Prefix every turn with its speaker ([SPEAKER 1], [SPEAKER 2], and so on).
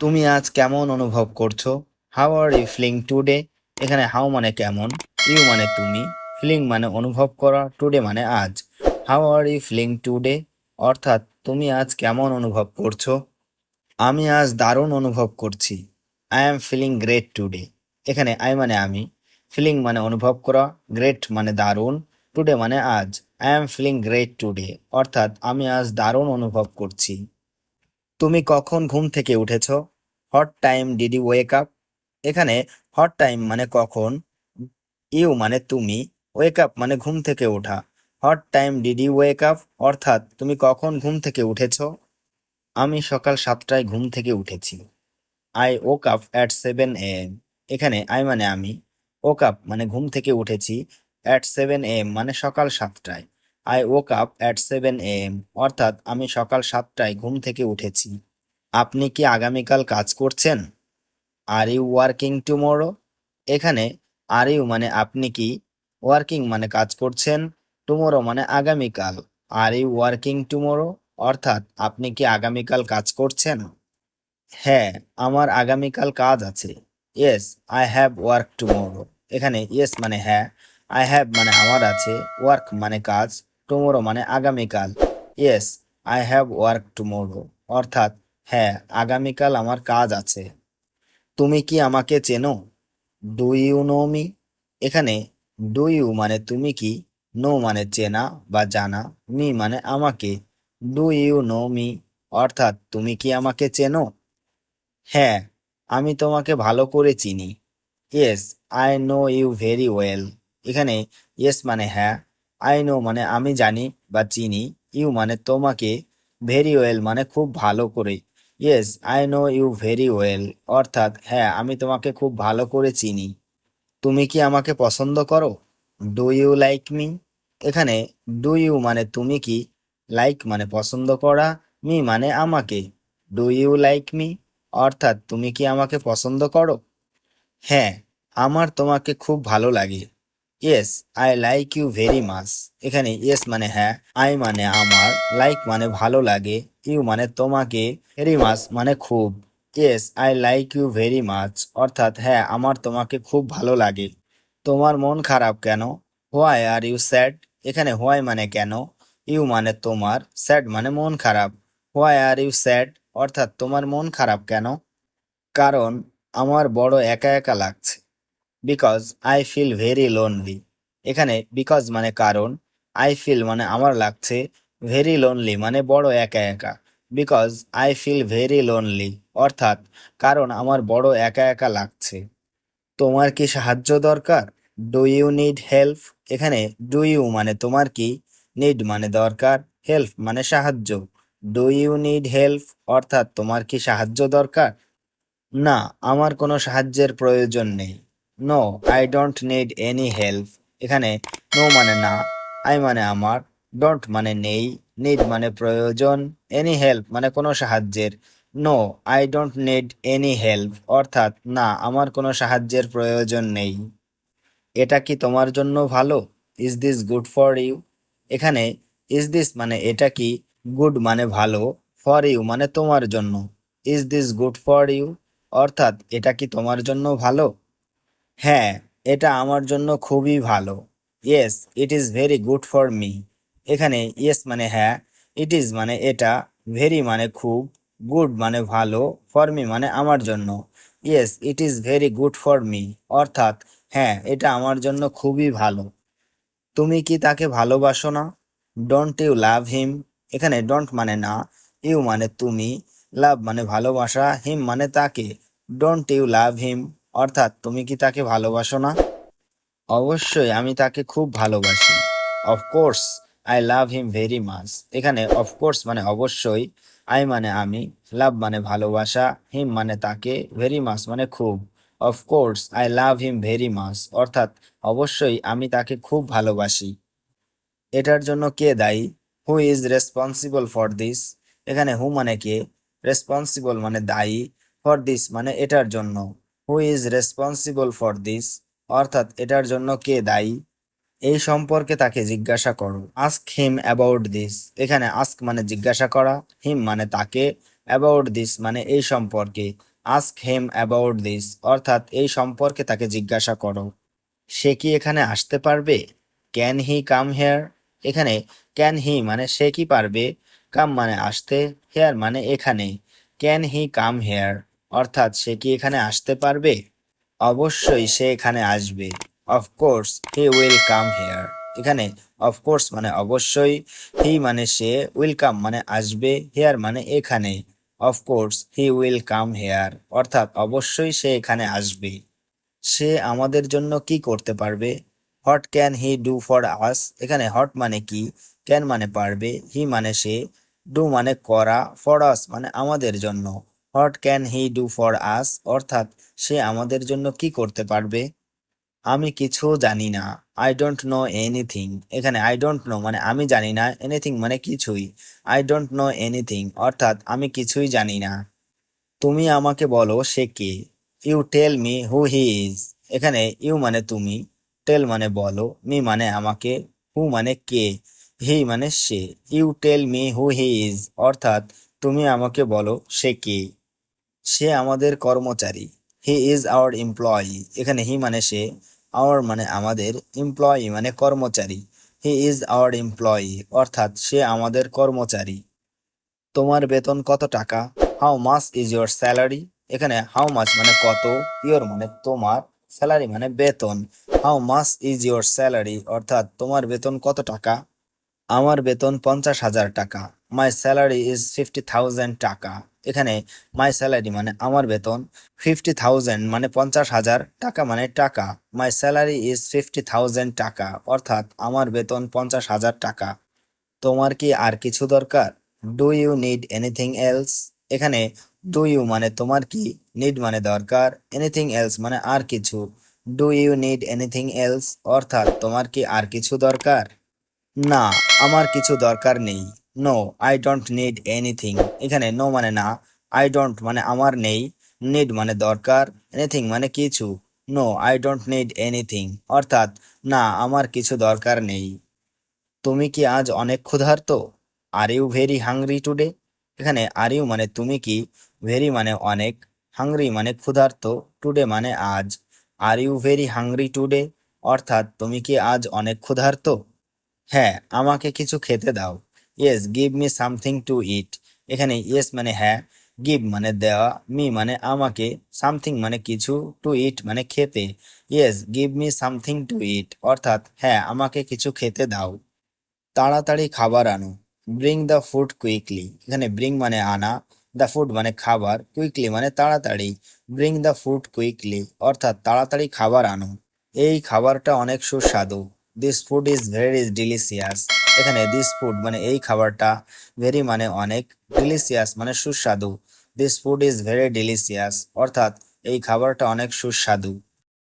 [SPEAKER 1] তুমি আজ কেমন অনুভব করছো? How are you feeling today? এখানে হাউ মানে কেমন, ইউ মানে তুমি, ফিলিং মানে অনুভব করা, টুডে মানে আজ। How are you feeling today অর্থাৎ তুমি আজ কেমন অনুভব করছো। আমি আজ দারুণ অনুভব করছি। I am feeling great today. এখানে আই মানে আমি, ফিলিং মানে অনুভব করা, গ্রেট মানে দারুণ, টুডে মানে আজ। I am feeling great today অর্থাৎ আমি আজ দারুণ অনুভব করছি। তুমি কখন ঘুম থেকে উঠেছো? What time did you wake up? এখানে হোয়াট টাইম মানে কখন, ইউ মানে তুমি, ওয়েক আপ মানে ঘুম থেকে ওঠা। What time did you wake up অর্থাৎ তুমি কখন ঘুম থেকে উঠেছো। আমি সকাল 7টায় ঘুম থেকে উঠেছি। I woke up at 7 AM। এখানে আই মানে আমি, ওক আপ মানে ঘুম থেকে উঠেছি, অ্যাট 7 AM মানে সকাল 7টায়। I woke up at 7 AM অর্থাৎ আমি সকাল 7টায় ঘুম থেকে উঠেছি। আপনি কি আগামীকাল কাজ করছেন? Are you working tomorrow? এখানে আর ইউ মানে আপনি কি, ওয়ার্কিং মানে কাজ করছেন, টুমরো মানে আগামীকাল। আর ইউ ওয়ার্কিং টুমরো অর্থাৎ আপনি কি আগামীকাল কাজ করছেন? হ্যাঁ, আমার আগামীকাল কাজ আছে। Yes, I have work tomorrow. এখানে ইয়েস মানে হ্যাঁ, আই হ্যাভ মানে আমার আছে, ওয়ার্ক মানে কাজ, টুমরো মানে আগামীকাল। Yes, I have work tomorrow অর্থাৎ হ্যাঁ, আগামীকাল আমার কাজ আছে। তুমি কি আমাকে চেনো? Do you know me? এখানে ডু ইউ মানে তুমি কি, নো মানে চেনা বা জানা, মি মানে আমাকে। ডু ইউ নো মি অর্থাৎ তুমি কি আমাকে চেনো? হ্যাঁ, আমি তোমাকে ভালো করে চিনি। Yes, I know you very well. এখানে ইয়েস মানে হ্যাঁ, আই নো মানে আমি জানি বা চিনি, ইউ মানে তোমাকে, ভেরি ওয়েল মানে খুব ভালো করে। Yes, I know you very well অর্থাৎ হ্যাঁ, আমি তোমাকে খুব ভালো করে চিনি। তুমি কি আমাকে পছন্দ করো? Do you like me? এখানে ডু ইউ মানে তুমি কি, লাইক মানে পছন্দ করা, মি মানে আমাকে। ডু ইউ লাইক মি অর্থাৎ তুমি কি আমাকে পছন্দ করো? হ্যাঁ, আমার তোমাকে খুব ভালো লাগে। Yes, I like you very much. এখানে ইয়েস মানে হ্যাঁ, আই মানে আমার, লাইক মানে ভালো লাগে, ইউ মানে তোমাকে, ভেরি মাচ মানে খুব। Yes, I like you very much অর্থাৎ হ্যাঁ, আমার তোমাকে খুব ভালো লাগে। তোমার মন খারাপ কেন? Why are you sad? এখানে হোয়াই মানে কেন, ইউ মানে তোমার, স্যাড মানে মন খারাপ। হোয়াই আর ইউ স্যাড অর্থাৎ তোমার মন খারাপ কেন? কারণ আমার বড় একা একা লাগছে। Because I feel very lonely. এখানে বিকজ মানে কারণ, আই ফিল মানে আমার লাগছে, ভেরি লোনলি মানে বড় একা একা। Because I feel very lonely অর্থাৎ কারণ আমার বড় একা একা লাগছে। তোমার কি সাহায্য দরকার? Do you need help? এখানে ডু ইউ মানে তোমার কি, নিড মানে দরকার, হেল্প মানে সাহায্য। ডু ইউ নিড হেল্প অর্থাৎ তোমার কি সাহায্য দরকার? না, আমার কোনো সাহায্যের প্রয়োজন নেই। No, I don't need any help. এখানে নো মানে না, আই মানে আমার, ডোন্ট মানে নেই, নিড মানে প্রয়োজন, এনি হেল্প মানে কোনো সাহায্যের। No, I don't need any help অর্থাৎ না, আমার কোনো সাহায্যের প্রয়োজন নেই। এটা কি তোমার জন্য ভালো? Is this good for you? এখানে ইজ দিস মানে এটা কি, গুড মানে ভালো, ফর ইউ মানে তোমার জন্য। Is this good for you অর্থাৎ এটা কি তোমার জন্য ভালো? হ্যাঁ, এটা আমার জন্য খুবই ভালো। Yes, it is very good for me. এখানে ইয়েস মানে হ্যাঁ, ইট ইজ মানে এটা, ভেরি মানে খুব, গুড মানে ভালো, ফর মি মানে আমার জন্য। Yes, it is very good for me অর্থাৎ হ্যাঁ, এটা আমার জন্য খুবই ভালো। তুমি কি তাকে ভালোবাসো না? ডোন্ট ইউ লাভ হিম? এখানে ডোন্ট মানে না, ইউ মানে তুমি, লাভ মানে ভালোবাসা, হিম মানে তাকে। ডোন্ট ইউ লাভ হিম অর্থাৎ তুমি কি তাকে ভালোবাসো না? অবশ্যই আমি তাকে খুব ভালোবাসি। Of course I love him very much. এখানে অফকোর্স মানে অবশ্যই, আই মানে আমি, লাভ মানে ভালোবাসা, হিম মানে তাকে, ভেরি মাচ মানে খুব। Of course I love him very much অর্থাৎ অবশ্যই আমি তাকে খুব ভালোবাসি। এটার জন্য কে দায়ী? Who is responsible for this? এখানে হু মানে কে, রেসপন্সিবল মানে দায়ী, ফর দিস মানে এটার জন্য। Who is responsible for this অর্থাৎ এটার জন্য কে দায়ী? এই সম্পর্কে তাকে জিজ্ঞাসা করো। Ask him about this. এখানে আস্ক মানে জিজ্ঞাসা করা, হিম মানে তাকে, অ্যাবাউট দিস মানে এই সম্পর্কে। আস্ক হিম অ্যাবাউট দিস, অর্থাৎ এই সম্পর্কে তাকে জিজ্ঞাসা করো। সে কি এখানে আসতে পারবে? Can he come here? এখানে ক্যান হি মানে সে কি পারবে, কাম মানে আসতে, হেয়ার মানে এখানে। ক্যান হি কাম হেয়ার অর্থাৎ সে কি এখানে আসতে পারবে? অবশ্যই সে এখানে আসবে। Of course he will come here. এখানে অফকোর্স মানে অবশ্যই, হি মানে সে, উইল কাম মানে আসবে, হেয়ার মানে এখানে। Of course he will come here অর্থাৎ অবশ্যই সে এখানে আসবে। সে আমাদের জন্য কি করতে পারবে? What can he do for us? এখানে হট মানে কি, ক্যান মানে পারবে, হি মানে সে, ডু মানে করা, ফর আস মানে আমাদের জন্য। What can he do for us অর্থাৎ সে আমাদের জন্য কি করতে পারবে? আমি কিছু জানি না। I don't know anything. এখানে আই ডোন্ট নো মানে আমি জানি না, এনিথিং মানে কিছুই। আই ডোন্ট নো এনিথিং অর্থাৎ আমি কিছুই জানি না। তুমি আমাকে বলো সে কে। You tell me who he is. এখানে ইউ মানে তুমি, টেল মানে বলো, মি মানে আমাকে, হু মানে কে, হি মানে সে। You tell me who he is অর্থাৎ তুমি আমাকে বলো সে কে। সে আমাদের কর্মচারী। He is our employee. এখানে হি মানে সে, আওয়ার মানে আমাদের, এমপ্লয়ি মানে কর্মচারী। হি ইজ আওয়ার এমপ্লয়ি অর্থাৎ সে আমাদের কর্মচারী। তোমার বেতন কত টাকা? How much is your salary? এখানে হাউ মাচ মানে কত, ইয়োর মানে তোমার, স্যালারি মানে বেতন। How much is your salary অর্থাৎ তোমার বেতন কত টাকা? আমার বেতন 50,000 টাকা। মাই স্যালারি ইজ 50,000 টাকা। এখানে মাই স্যালারি মানে আমার বেতন, 50,000 মানে 50,000, টাকা মানে টাকা। মাই স্যালারি ইজ 50,000 টাকা অর্থাৎ আমার বেতন 50,000 টাকা। তোমার কি আর কিছু দরকার? Do you need anything else? এখানে ডু ইউ মানে তোমার কি, নিড মানে দরকার, এনিথিং এলস মানে আর কিছু। Do you need anything else অর্থাৎ তোমার কি আর কিছু দরকার? না, আমার কিছু দরকার নেই। No, I don't need anything. এখানে নো মানে না, আই ডোন্ট মানে আমার নেই, নিড মানে দরকার, এনিথিং মানে কিছু। No, I don't need anything অর্থাৎ না, আমার কিছু দরকার নেই। তুমি কি আজ অনেক ক্ষুধার্ত? Are you very hungry today? এখানে আর ইউ মানে তুমি কি, ভেরি মানে অনেক, হাংরি মানে ক্ষুধার্ত, টুডে মানে আজ। Are you very hungry today অর্থাৎ তুমি কি আজ অনেক ক্ষুধার্ত? হ্যাঁ, আমাকে কিছু খেতে দাও। Yes give me something to eat. এখানে ইয়েস মানে হ্যাঁ, গিভ মানে দেওয়া, মি মানে আমাকে, সামথিং মানে কিছু, টু ইট মানে খেতে। Yes give me something to eat অর্থাৎ হ্যাঁ, আমাকে কিছু খেতে দাও। তাড়াতাড়ি খাবার আনো। Bring the food quickly. এখানে ব্রিং মানে আনা, দ্য ফুড মানে খাবার, কুইকলি মানে তাড়াতাড়ি। ব্রিং দ্য ফুড কুইকলি অর্থাৎ তাড়াতাড়ি খাবার আনো। এই খাবারটা অনেক সুস্বাদু। This food is very delicious. এখানে দিস ফুড মানে এই খাবারটা, ভেরি মানে অনেক, ডিলিশিয়াস মানে সুস্বাদু। This food is very delicious অর্থাৎ এই খাবারটা অনেক সুস্বাদু।